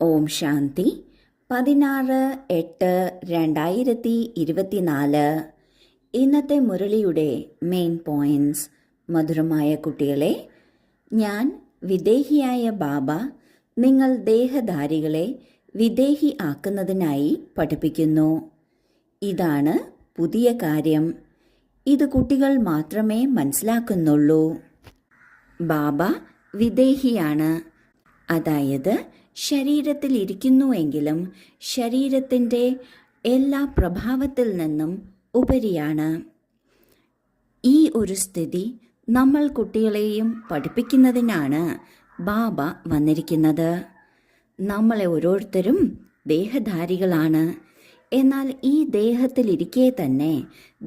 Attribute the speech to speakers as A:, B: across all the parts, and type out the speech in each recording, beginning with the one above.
A: ഓം ശാന്തി 16/8/2024. ഇന്നത്തെ മുരളിയുടെ main points. മധുരമായ കുട്ടികളെ, ഞാൻ വിദേഹിയായ ബാബ നിങ്ങൾ ദേഹധാരികളെ വിദേഹി ആക്കുന്നതിനായി പഠിപ്പിക്കുന്നു. ഇതാണ് പുതിയ കാര്യം. ഇത് കുട്ടികൾ മാത്രമേ മനസ്സിലാക്കുന്നുള്ളൂ. ബാബ വിദേഹിയാണ്, അതായത് ശരീരത്തിൽ ഇരിക്കുന്നുവെങ്കിലും ശരീരത്തിൻ്റെ എല്ലാ പ്രഭാവത്തിൽ നിന്നും ഉപരിയാണ്. ഈ ഒരു സ്ഥിതി നമ്മൾ കുട്ടികളെയും പഠിപ്പിക്കുന്നതിനാണ് ബാബ വന്നിരിക്കുന്നത്. നമ്മളെ ഓരോരുത്തരും ദേഹധാരികളാണ്. എന്നാൽ ഈ ദേഹത്തിലിരിക്കെ തന്നെ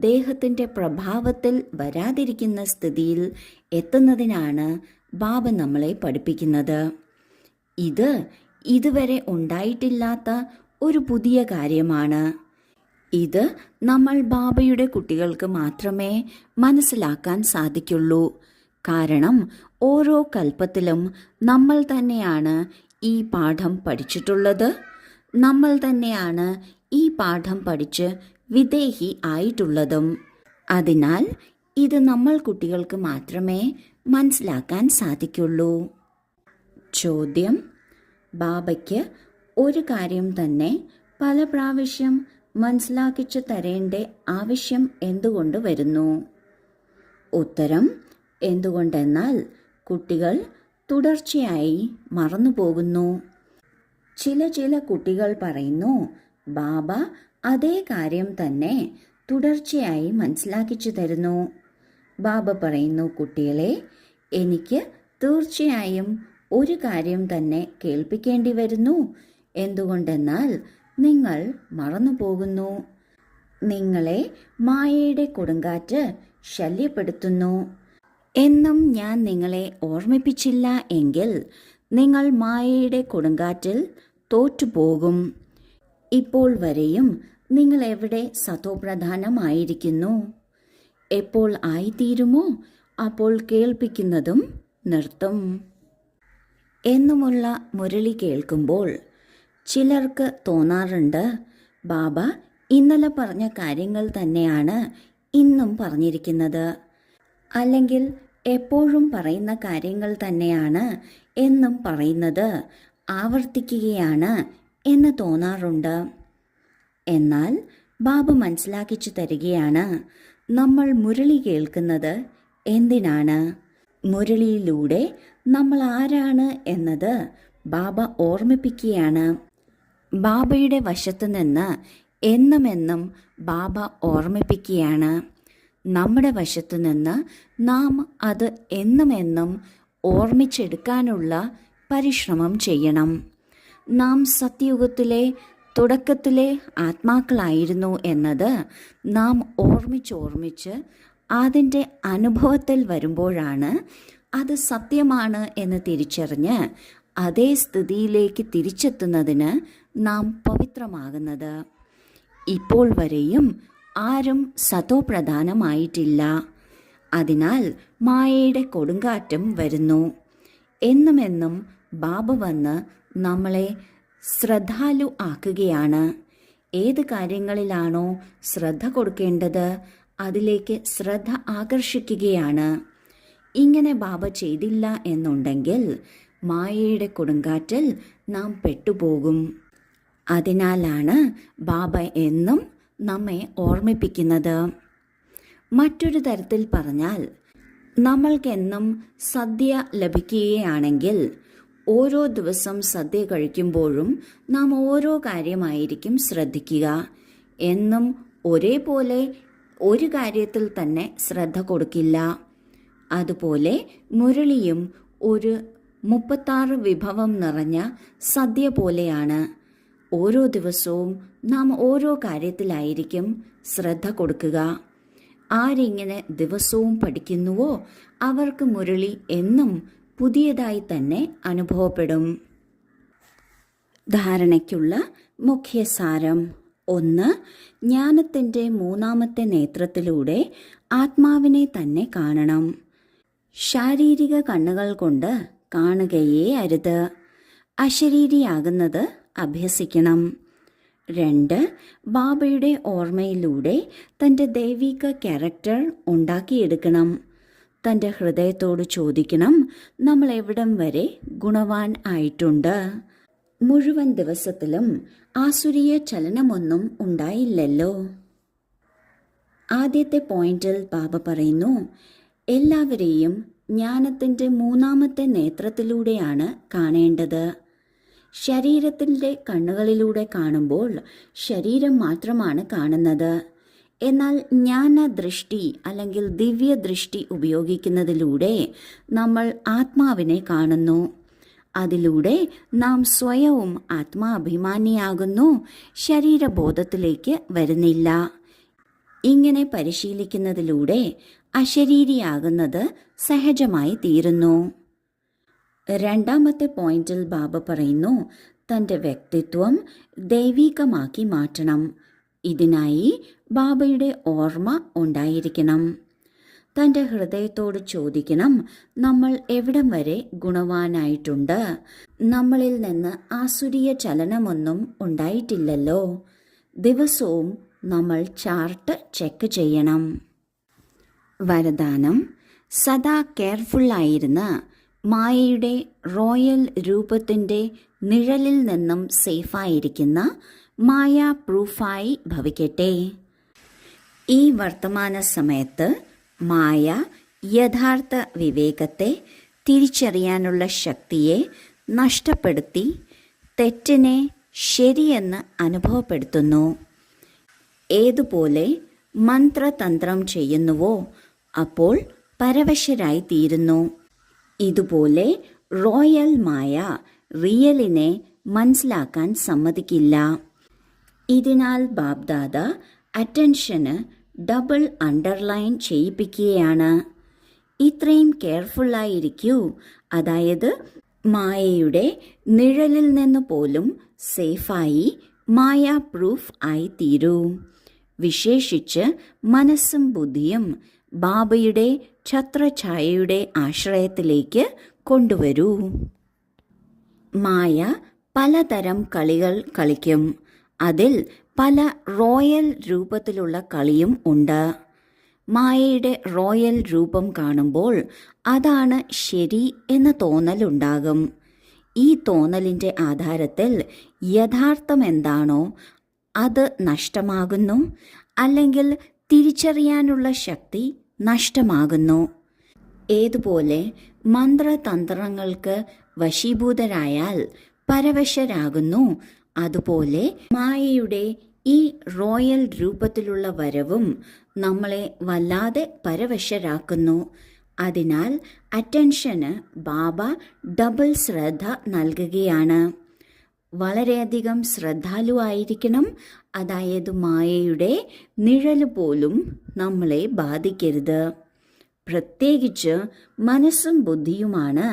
A: ദേഹത്തിൻ്റെ പ്രഭാവത്തിൽ വരാതിരിക്കുന്ന സ്ഥിതിയിൽ എത്തുന്നതിനാണ് ബാബ നമ്മളെ പഠിപ്പിക്കുന്നത്. ഇത് ഇതുവരെ ഉണ്ടായിട്ടില്ലാത്ത ഒരു പുതിയ കാര്യമാണ്. ഇത് നമ്മൾ ബാബയുടെ കുട്ടികൾക്ക് മാത്രമേ മനസ്സിലാക്കാൻ സാധിക്കുള്ളൂ. കാരണം ഓരോ കൽപ്പത്തിലും നമ്മൾ തന്നെയാണ് ഈ പാഠം പഠിച്ചിട്ടുള്ളത്. നമ്മൾ തന്നെയാണ് ഈ പാഠം പഠിച്ച് വിദേഹി ആയിട്ടുള്ളതും. അതിനാൽ ഇത് നമ്മൾ കുട്ടികൾക്ക് മാത്രമേ മനസ്സിലാക്കാൻ സാധിക്കുള്ളൂ. ചോദ്യം: ബാബയ്ക്ക് ഒരു കാര്യം തന്നെ പല പ്രാവശ്യം മനസ്സിലാക്കിച്ചു തരേണ്ട ആവശ്യം എന്തുകൊണ്ട് വരുന്നു? ഉത്തരം: എന്തുകൊണ്ടെന്നാൽ കുട്ടികൾ തുടർച്ചയായി മറന്നുപോകുന്നു. ചില കുട്ടികൾ പറയുന്നു, ബാബ അതേ കാര്യം തന്നെ തുടർച്ചയായി മനസ്സിലാക്കിച്ചു തരുന്നു. ബാബ പറയുന്നു, കുട്ടികളെ, എനിക്ക് തീർച്ചയായും ഒരു കാര്യം തന്നെ കേൾപ്പിക്കേണ്ടി വരുന്നു. എന്തുകൊണ്ടെന്നാൽ നിങ്ങൾ മറന്നുപോകുന്നു. നിങ്ങളെ മായയുടെ കൊടുങ്കാറ്റ് ശല്യപ്പെടുത്തുന്നു. എന്നും ഞാൻ നിങ്ങളെ ഓർമ്മിപ്പിച്ചില്ല എങ്കിൽ നിങ്ങൾ മായയുടെ കൊടുങ്കാറ്റിൽ തോറ്റുപോകും. ഇപ്പോൾ വരെയും നിങ്ങൾ എവിടെ സതോപ്രധാനമായിരിക്കുന്നു? എപ്പോൾ ആയിത്തീരുമോ അപ്പോൾ കേൾപ്പിക്കുന്നതും നിർത്തും. എന്നുമുള്ള മുരളി കേൾക്കുമ്പോൾ ചിലർക്ക് തോന്നാറുണ്ട്, ബാബ ഇന്നലെ പറഞ്ഞ കാര്യങ്ങൾ തന്നെയാണ് ഇന്നും പറഞ്ഞിരിക്കുന്നത്, അല്ലെങ്കിൽ എപ്പോഴും പറയുന്ന കാര്യങ്ങൾ തന്നെയാണ് എന്നും പറയുന്നത് ആവർത്തിക്കുകയാണ് എന്ന് തോന്നാറുണ്ട്. എന്നാൽ ബാബ മനസ്സിലാക്കിച്ചു തരികയാണ്, നമ്മൾ മുരളി കേൾക്കുന്നത് എന്തിനാണ്? മുരളിയിലൂടെ നമ്മൾ ആരാണ് എന്നത് ബാബ ഓർമ്മിപ്പിക്കുകയാണ്. ബാബയുടെ വശത്ത് നിന്ന് എന്നുമെന്നും ബാബ ഓർമ്മിപ്പിക്കുകയാണ്. നമ്മുടെ വശത്തു നിന്ന് നാം അത് എന്നുമെന്നും ഓർമ്മിച്ചെടുക്കാനുള്ള പരിശ്രമം ചെയ്യണം. നാം സത്യയുഗത്തിലെ തുടക്കത്തിലെ ആത്മാക്കളായിരുന്നു എന്നത് നാം ഓർമ്മിച്ച് അതിൻ്റെ അനുഭവത്തിൽ വരുമ്പോഴാണ് അത് സത്യമാണ് എന്ന് തിരിച്ചറിഞ്ഞ് അതേ സ്ഥിതിയിലേക്ക് തിരിച്ചെത്തുന്നതിന് നാം പവിത്രമാകുന്നത്. ഇപ്പോൾ വരെയും ആരും സതോപ്രധാനമായിട്ടില്ല. അതിനാൽ മായയുടെ കൊടുങ്കാറ്റും വരുന്നു. എന്നുമെന്നും ബാബ വന്ന് നമ്മളെ ശ്രദ്ധാലു ആക്കുകയാണ്. ഏത് കാര്യങ്ങളിലാണോ ശ്രദ്ധ കൊടുക്കേണ്ടത് അതിലേക്ക് ശ്രദ്ധ ആകർഷിക്കുകയാണ്. ഇങ്ങനെ ബാബ ചെയ്തില്ല എന്നുണ്ടെങ്കിൽ മായയുടെ കൊടുങ്കാറ്റിൽ നാം പെട്ടുപോകും. അതിനാലാണ് ബാബ എന്നും നമ്മെ ഓർമ്മിപ്പിക്കുന്നത്. മറ്റൊരു തരത്തിൽ പറഞ്ഞാൽ, നമ്മൾക്കെന്നും സദ്യ ലഭിക്കുകയാണെങ്കിൽ ഓരോ ദിവസം സദ്യ കഴിക്കുമ്പോഴും നാം ഓരോ കാര്യമായിരിക്കും ശ്രദ്ധിക്കുക. എന്നും ഒരേപോലെ ഒരു കാര്യത്തിൽ തന്നെ ശ്രദ്ധ കൊടുക്കില്ല. അതുപോലെ മുരളിയും ഒരു 36 വിഭവം നിറഞ്ഞ സദ്യ പോലെയാണ്. ഓരോ ദിവസവും നാം ഓരോ കാര്യത്തിലായിരിക്കും ശ്രദ്ധ കൊടുക്കുക. ആരിങ്ങനെ ദിവസവും പഠിക്കുന്നുവോ അവർക്ക് മുരളി എന്നും പുതിയതായി തന്നെ അനുഭവപ്പെടും. ധാരണയ്ക്കുള്ള മുഖ്യസാരം: 1. ജ്ഞാനത്തിൻ്റെ മൂന്നാമത്തെ നേത്രത്തിലൂടെ ആത്മാവിനെ തന്നെ കാണണം. ശാരീരിക കണ്ണുകൾ കൊണ്ട് കാണുകയേ അരുത്. അശരീരിയാകുന്നത് അഭ്യസിക്കണം. 2. ബാബയുടെ ഓർമ്മയിലൂടെ തൻ്റെ ദൈവിക ക്യാരക്ടർ ഉണ്ടാക്കിയെടുക്കണം. തൻ്റെ ഹൃദയത്തോട് ചോദിക്കണം, നമ്മൾ എവിടം വരെ ഗുണവാൻ ആയിട്ടുണ്ട്? മുഴുവൻ ദിവസത്തിലും ആസുരീയ ചലനമൊന്നും ഉണ്ടായില്ലല്ലോ. ആദ്യത്തെ പോയിന്റിൽ ബാബ പറയുന്നു, എല്ലാവരെയും ജ്ഞാനത്തിൻ്റെ 3ാമത്തെ നേത്രത്തിലൂടെയാണ് കാണേണ്ടത്. ശരീരത്തിൻ്റെ കണ്ണുകളിലൂടെ കാണുമ്പോൾ ശരീരം മാത്രമാണ് കാണുന്നത്. എന്നാൽ ജ്ഞാനദൃഷ്ടി അല്ലെങ്കിൽ ദിവ്യദൃഷ്ടി ഉപയോഗിക്കുന്നതിലൂടെ നമ്മൾ ആത്മാവിനെ കാണുന്നു. അതിലൂടെ നാം സ്വയവും ആത്മാഭിമാനിയാകുന്നു, ശരീരബോധത്തിലേക്ക് വരുന്നില്ല. ഇങ്ങനെ പരിശീലിക്കുന്നതിലൂടെ അശരീരിയാകുന്നത് സഹജമായി തീരുന്നു. 2ാമത്തെ പോയിന്റിൽ ബാബ പറയുന്നു, തൻ്റെ വ്യക്തിത്വം ദൈവികമാക്കി മാറ്റണം. ഇതിനായി ബാബയുടെ ഓർമ്മ ഉണ്ടായിരിക്കണം. തൻ്റെ ഹൃദയത്തോട് ചോദിക്കണം, നമ്മൾ എവിടം വരെ ഗുണവാനായിട്ടുണ്ട്? നമ്മളിൽ നിന്ന് ആസുരീയ ചലനമൊന്നും ഉണ്ടായിട്ടില്ലല്ലോ. ദിവസവും നമ്മൾ ചാർട്ട് ചെക്ക് ചെയ്യണം. വരദാനം: സദാ കെയർഫുള്ളായിരുന്ന മായയുടെ റോയൽ രൂപത്തിൻ്റെ നിഴലിൽ നിന്നും സേഫായിരിക്കുന്ന മായ പ്രൂഫായി ഭവിക്കട്ടെ. ഈ വർത്തമാന സമയത്ത് മായ യഥാർത്ഥ വിവേകത്തെ തിരിച്ചറിയാനുള്ള ശക്തിയെ നഷ്ടപ്പെടുത്തി തെറ്റിനെ ശരിയെന്ന് അനുഭവപ്പെടുത്തുന്നു. ഏതുപോലെ മന്ത്രതന്ത്രം ചെയ്യുന്നുവോ അപ്പോൾ പരവശരായി തീരുന്നു. ഇതുപോലെ റോയൽ മായ റിയലിനെ മനസ്സിലാക്കാൻ സമ്മതിക്കില്ല. ഇതിനാൽ ബാബ്ദാദ അറ്റൻഷന് ഡബിൾ അണ്ടർലൈൻ ചെയ്യിപ്പിക്കുകയാണ്. ഇത്രയും കെയർഫുള്ളായിരിക്കൂ, അതായത് മായയുടെ നിഴലിൽ നിന്ന് പോലും സേഫായി മായ പ്രൂഫ് ആയി തീരൂ. വിശേഷിച്ച് മനസ്സും ബുദ്ധിയും ബാബയുടെ ഛത്രഛായയുടെ ആശ്രയത്തിലേക്ക് കൊണ്ടുവരൂ. മായ പലതരം കളികൾ കളിക്കും. അതിൽ പല റോയൽ രൂപത്തിലുള്ള കളിയും ഉണ്ട്. മായയുടെ റോയൽ രൂപം കാണുമ്പോൾ അതാണ് ശരി എന്ന തോന്നലുണ്ടാകും. ഈ തോന്നലിൻ്റെ ആധാരത്തിൽ യഥാർത്ഥം എന്താണോ അത് നഷ്ടമാകുന്നു, അല്ലെങ്കിൽ തിരിച്ചറിയാനുള്ള ശക്തി നഷ്ടമാകുന്നു. ഏതുപോലെ മന്ത്രതന്ത്രങ്ങൾക്ക് വശീഭൂതരായാൽ പരവശരാകുന്നു, അതുപോലെ മായയുടെ ഈ റോയൽ രൂപത്തിലുള്ള വരവും നമ്മളെ വല്ലാതെ പരവശരാക്കുന്നു. അതിനാൽ അറ്റൻഷന് ബാബ ഡബിൾ ശ്രദ്ധ നൽകുകയാണ്. വളരെയധികം ശ്രദ്ധാലുവായിരിക്കണം. അതായത് മായയുടെ നിഴല് പോലും നമ്മളെ ബാധിക്കരുത്. പ്രത്യേകിച്ച് മനസ്സും ബുദ്ധിയുമാണ്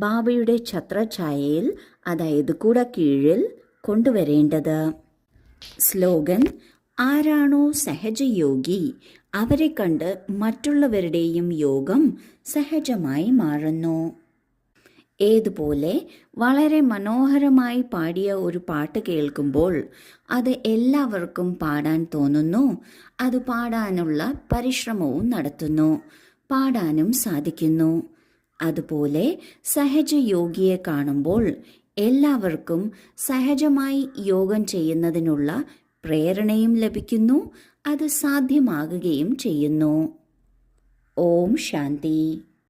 A: ബാബയുടെ ഛത്രഛായയിൽ, അതായത് കുടക്കീഴിൽ കൊണ്ടുവരേണ്ടത്. സ്ലോഗൻ: ആരാണോ സഹജയോഗി അവരെ കണ്ട് മറ്റുള്ളവരുടെയും യോഗം സഹജമായി മാറുന്നു. ഏതുപോലെ വളരെ മനോഹരമായി പാടിയ ഒരു പാട്ട് കേൾക്കുമ്പോൾ അത് എല്ലാവർക്കും പാടാൻ തോന്നുന്നു. അത് പാടാനുള്ള പരിശ്രമവും നടത്തുന്നു, പാടാനും സാധിക്കുന്നു. അതുപോലെ സഹജയോഗിയെ കാണുമ്പോൾ എല്ലാവർക്കും സഹജമായി യോഗം ചെയ്യുന്നതിനുള്ള പ്രേരണയും ലഭിക്കുന്നു. അത് സാധ്യമാകുകയും ചെയ്യുന്നു. ഓം ശാന്തി.